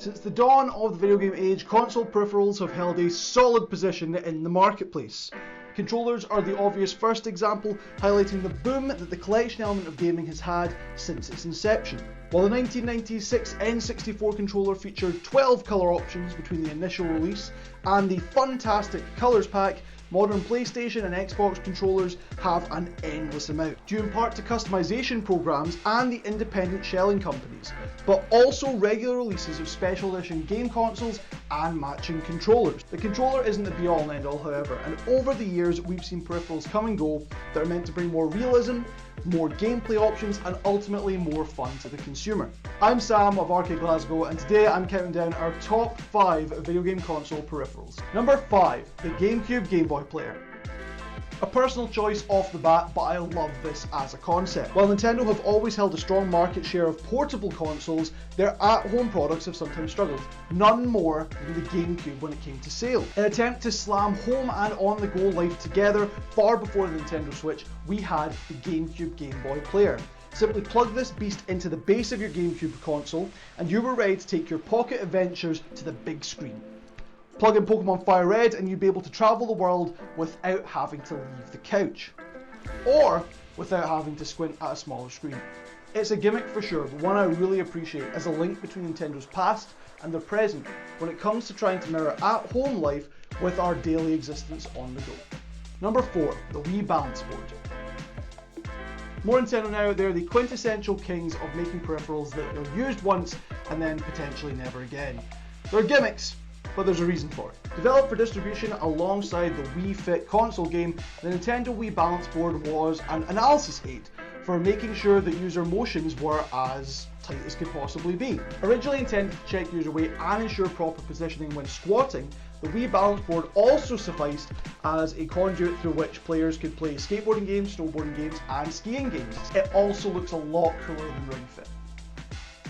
Since the dawn of the video game age, console peripherals have held a solid position in the marketplace. Controllers are the obvious first example, highlighting the boom that the collection element of gaming has had since its inception. While the 1996 N64 controller featured 12 colour options between the initial release and the fantastic Colours Pack, modern PlayStation and Xbox controllers have an endless amount, due in part to customization programs and the independent shelling companies, but also regular releases of special edition game consoles and matching controllers. The controller isn't the be-all and end-all, however, and over the years we've seen peripherals come and go that are meant to bring more realism, more gameplay options, and ultimately more fun to the consumer. I'm Sam of R-CADE Glasgow, and today I'm counting down our top 5 video game console peripherals. Number 5, the Gamecube Game Boy player. A personal choice off the bat, but I love this as a concept. While Nintendo have always held a strong market share of portable consoles, their at-home products have sometimes struggled. None more than the GameCube when it came to sale. In an attempt to slam home and on-the-go life together, far before the Nintendo Switch, we had the GameCube Game Boy player. Simply plug this beast into the base of your GameCube console, and you were ready to take your pocket adventures to the big screen. Plug in Pokemon Fire Red and you'd be able to travel the world without having to leave the couch. Or without having to squint at a smaller screen. It's a gimmick for sure, but one I really appreciate as a link between Nintendo's past and their present when it comes to trying to mirror at-home life with our daily existence on the go. Number 4, the Wii Balance Board. More Nintendo now, they're the quintessential kings of making peripherals that are used once and then potentially never again. They're gimmicks, but there's a reason for it. Developed for distribution alongside the Wii Fit console game, the Nintendo Wii Balance Board was an analysis aid for making sure that user motions were as tight as could possibly be. Originally intended to check user weight and ensure proper positioning when squatting, the Wii Balance Board also sufficed as a conduit through which players could play skateboarding games, snowboarding games, and skiing games. It also looks a lot cooler than Ring Fit.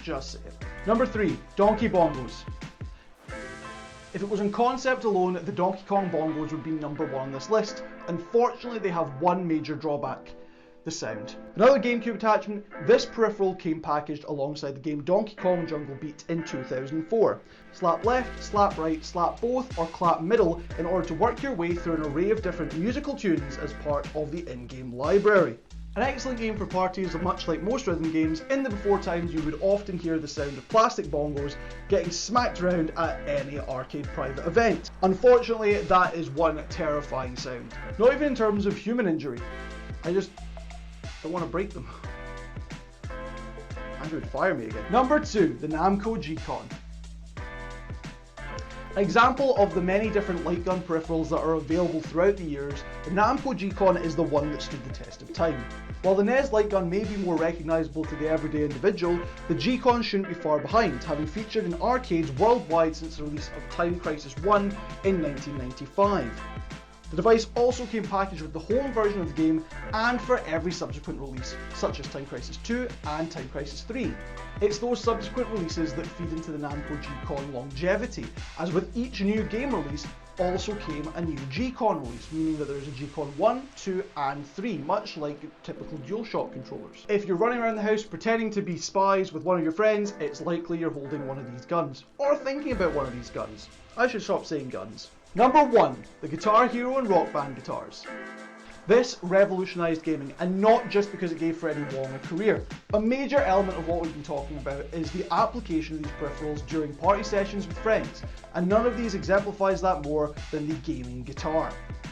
Just saying. Number 3, Donkey Bongos. If it was in concept alone, the Donkey Kong Bongos would be number 1 on this list. Unfortunately, they have one major drawback: the sound. Another GameCube attachment, this peripheral came packaged alongside the game Donkey Kong Jungle Beat in 2004. Slap left, slap right, slap both, or clap middle in order to work your way through an array of different musical tunes as part of the in-game library. An excellent game for parties, much like most rhythm games. In the before times you would often hear the sound of plastic bongos getting smacked around at any arcade private event. Unfortunately, that is one terrifying sound. Not even in terms of human injury. I just don't want to break them. Andrew would fire me again. Number 2, the Namco GCON. An example of the many different light gun peripherals that are available throughout the years, the Namco GCON is the one that stood the test of time. While the NES light gun may be more recognisable to the everyday individual, the GCON shouldn't be far behind, having featured in arcades worldwide since the release of Time Crisis 1 in 1995. The device also came packaged with the home version of the game and for every subsequent release, such as Time Crisis 2 and Time Crisis 3. It's those subsequent releases that feed into the Namco GCON longevity, as with each new game release also came a new GCON release, meaning that there's a GCON 1, 2 and 3, much like typical DualShock controllers. If you're running around the house pretending to be spies with one of your friends, it's likely you're holding one of these guns, or thinking about one of these guns. I should stop saying guns. Number 1, the Guitar Hero and Rock Band guitars. This revolutionised gaming, and not just because it gave Freddie Wong a career. A major element of what we've been talking about is the application of these peripherals during party sessions with friends, and none of these exemplifies that more than the gaming guitar.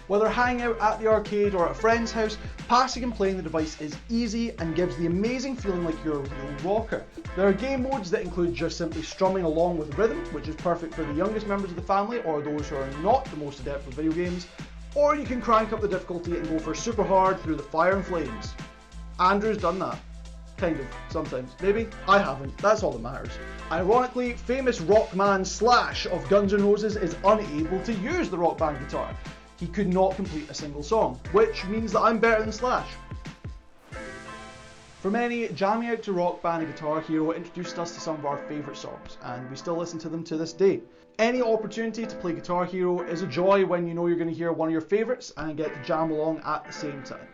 Whether hanging out at the arcade or at a friend's house, passing and playing the device is easy and gives the amazing feeling like you're a real rocker. There are game modes that include just simply strumming along with rhythm, which is perfect for the youngest members of the family or those who are not the most adept with video games, or you can crank up the difficulty and go for super hard through the fire and flames. Andrew's done that. Kind of, sometimes. Maybe? I haven't. That's all that matters. Ironically, famous rockman Slash of Guns N' Roses is unable to use the Rock Band guitar. He could not complete a single song, which means that I'm better than Slash. For many, jamming out to Rock Band and Guitar Hero introduced us to some of our favourite songs, and we still listen to them to this day. Any opportunity to play Guitar Hero is a joy when you know you're going to hear one of your favourites and get to jam along at the same time.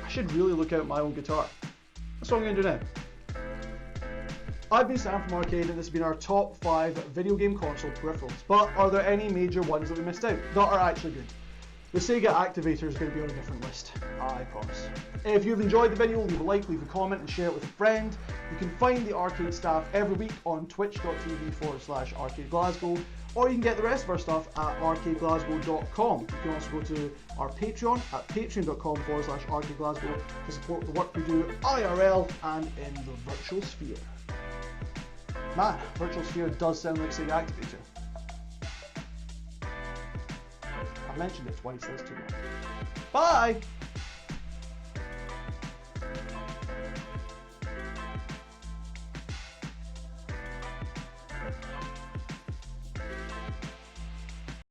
I should really look out my own guitar. What song are you going to do now? I've been Sam from R-CADE and this has been our top 5 video game console peripherals. But are there any major ones that we missed out that are actually good? The Sega Activator is going to be on a different list, I promise. If you've enjoyed the video, leave a like, leave a comment and share it with a friend. You can find the R-CADE staff every week on twitch.tv/arcadeglasgow, or you can get the rest of our stuff at arcadeglasgow.com. You can also go to our Patreon at patreon.com/arcadeglasgow to support the work we do IRL and in the virtual sphere. Man, virtual sphere does sound like Sega Activator. I mentioned it twice, that's too much. Bye!